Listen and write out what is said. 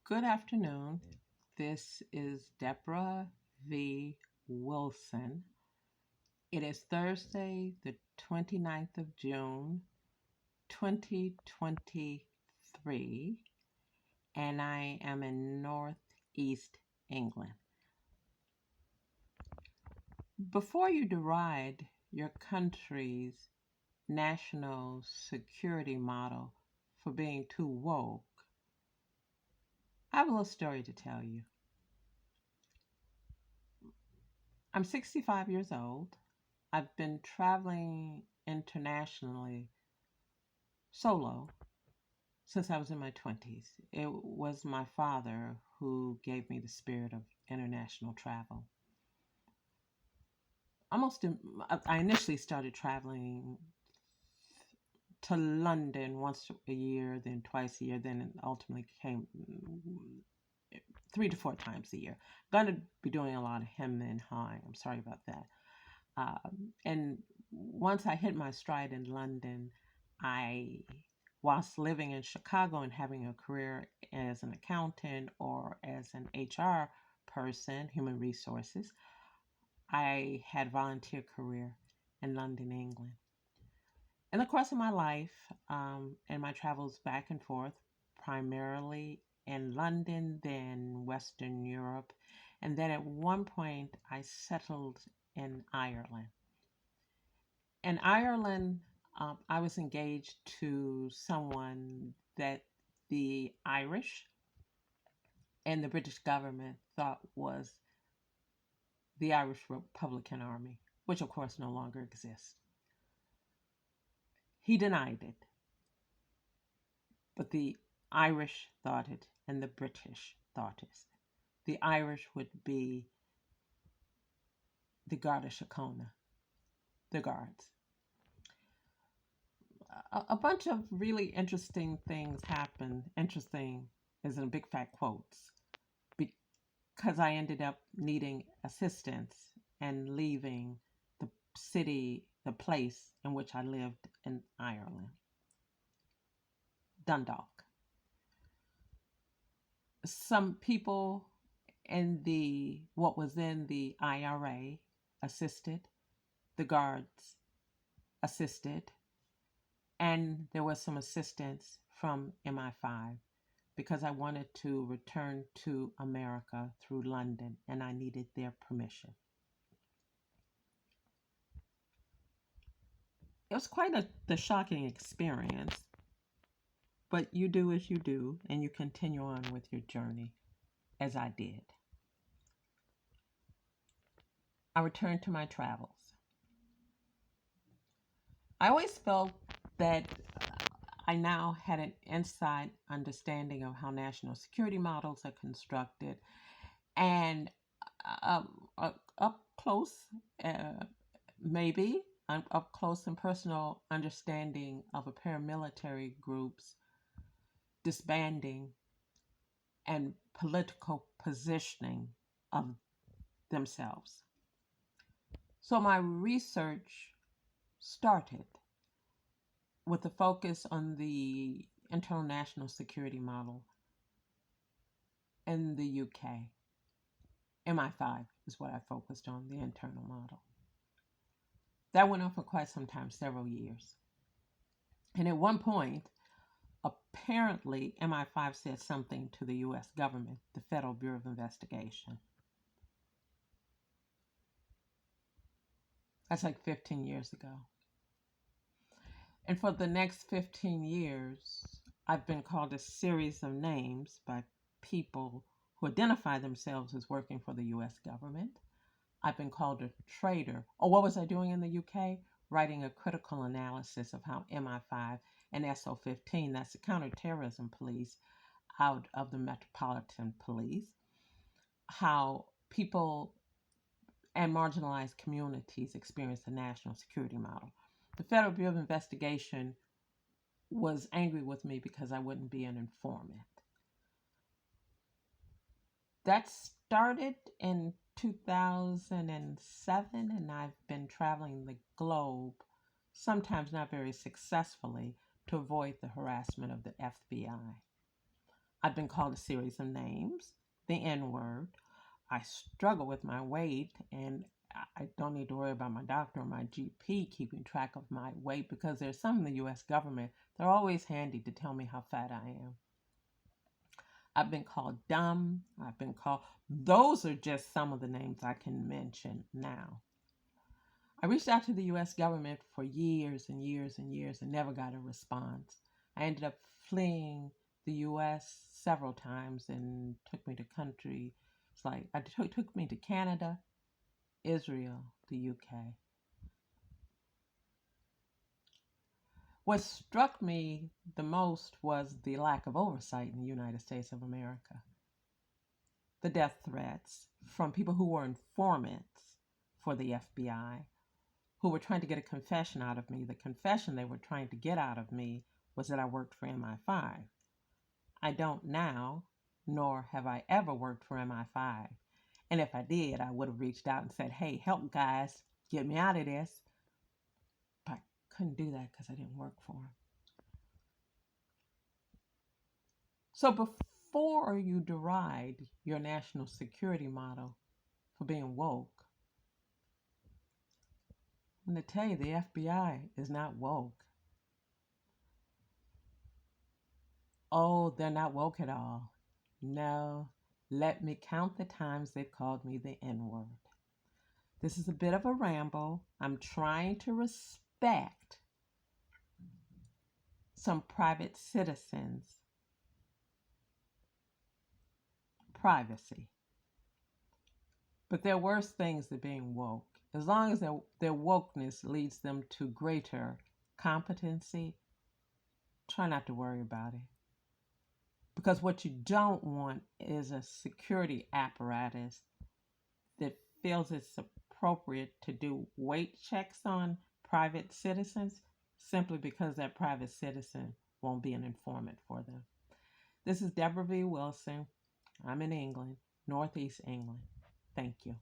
Good afternoon. This is Debra V. Wilson. It is Thursday, the 29th of June, 2023, and I am in Northeast England. Before you deride your country's national security model for being too woke, I have a little story to tell you. I'm 65 years old. I've been traveling internationally solo since I was in my 20s. It was my father who gave me the spirit of international travel. I initially started traveling to London once a year, then twice a year, then it ultimately came 3 to 4 times a year. Going to be doing a lot of hem and high. I'm sorry about that. And once I hit my stride in London, whilst living in Chicago and having a career as an accountant or as an HR person, human resources, I had volunteer career in London, England. In the course of my life and my travels back and forth, primarily in London, then Western Europe, and then at one point I settled in Ireland. In Ireland, I was engaged to someone that the Irish and the British government thought was the Irish Republican Army, which of course no longer exists. He denied it, but the Irish thought it and the British thought it. The Irish would be the Garda Síochána, the guards. A bunch of really interesting things happened. Interesting is in big fat quotes, because I ended up needing assistance and leaving the city, the place in which I lived in Ireland, Dundalk. Some people in what was then the IRA assisted, the guards assisted, and there was some assistance from MI5 because I wanted to return to America through London and I needed their permission. It was quite the shocking experience, but you do as you do and you continue on with your journey as I did. I returned to my travels. I always felt that I now had an inside understanding of how national security models are constructed and up close, maybe, up close and personal understanding of a paramilitary group's disbanding and political positioning of themselves. So my research started with a focus on the internal national security model in the UK. MI5 is what I focused on, the internal model. That went on for quite some time, several years. And at one point, apparently MI5 said something to the US government, the Federal Bureau of Investigation. That's like 15 years ago. And for the next 15 years, I've been called a series of names by people who identify themselves as working for the US government. I've been called a traitor. Oh, what was I doing in the UK? Writing a critical analysis of how MI5 and SO15, that's the counterterrorism police out of the Metropolitan Police, how people and marginalized communities experience the national security model. The Federal Bureau of Investigation was angry with me because I wouldn't be an informant. That started in 2007, and I've been traveling the globe, sometimes not very successfully, to avoid the harassment of the FBI. I've been called a series of names, the N word. I struggle with my weight, and I don't need to worry about my doctor or my GP keeping track of my weight because there's some in the US government. They're always handy to tell me how fat I am. I've been called dumb. I've been called, those are just some of the names I can mention now. I reached out to the US government for years and years and years and never got a response. I ended up fleeing the US several times and took me to country. It's like, took me to Canada, Israel, the UK. What struck me the most was the lack of oversight in the United States of America. The death threats from people who were informants for the FBI, who were trying to get a confession out of me. The confession they were trying to get out of me was that I worked for MI5. I don't now, nor have I ever worked for MI5. And if I did, I would have reached out and said, hey, help guys, get me out of this. But I couldn't do that because I didn't work for them. So before you deride your national security model for being woke, I'm going to tell you the FBI is not woke. Oh, they're not woke at all. No, let me count the times they've called me the N-word. This is a bit of a ramble. I'm trying to respect some private citizens' privacy. But there are worse things than being woke. As long as their wokeness leads them to greater competency, try not to worry about it. Because what you don't want is a security apparatus that feels it's appropriate to do weight checks on private citizens simply because that private citizen won't be an informant for them. This is Debra V. Wilson. I'm in England, Northeast England. Thank you.